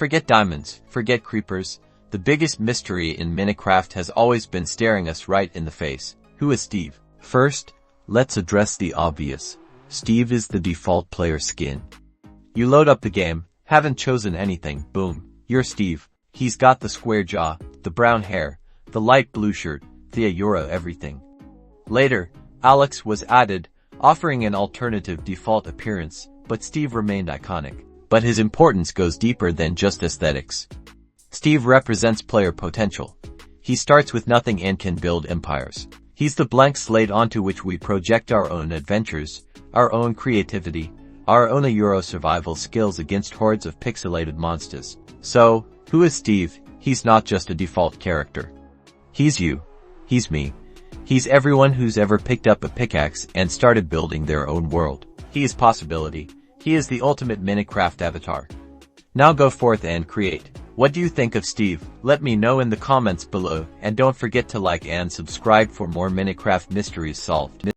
Forget diamonds, forget creepers. The biggest mystery in Minecraft has always been staring us right in the face. Who is Steve? First, let's address the obvious. Steve is the default player skin. You load up the game, haven't chosen anything, boom, you're Steve. He's got the square jaw, the brown hair, the light blue shirt, the Euro everything. Later, Alex was added, offering an alternative default appearance, but Steve remained iconic. But his importance goes deeper than just aesthetics. Steve represents player potential. He starts with nothing and can build empires. He's the blank slate onto which we project our own adventures, our own creativity, our own Euro survival skills against hordes of pixelated monsters. So, who is Steve? He's not just a default character. He's you. He's me. He's everyone who's ever picked up a pickaxe and started building their own world. He is possibility. He is the ultimate Minecraft avatar. Now go forth and create. What do you think of Steve? Let me know in the comments below, and don't forget to like and subscribe for more Minecraft mysteries solved.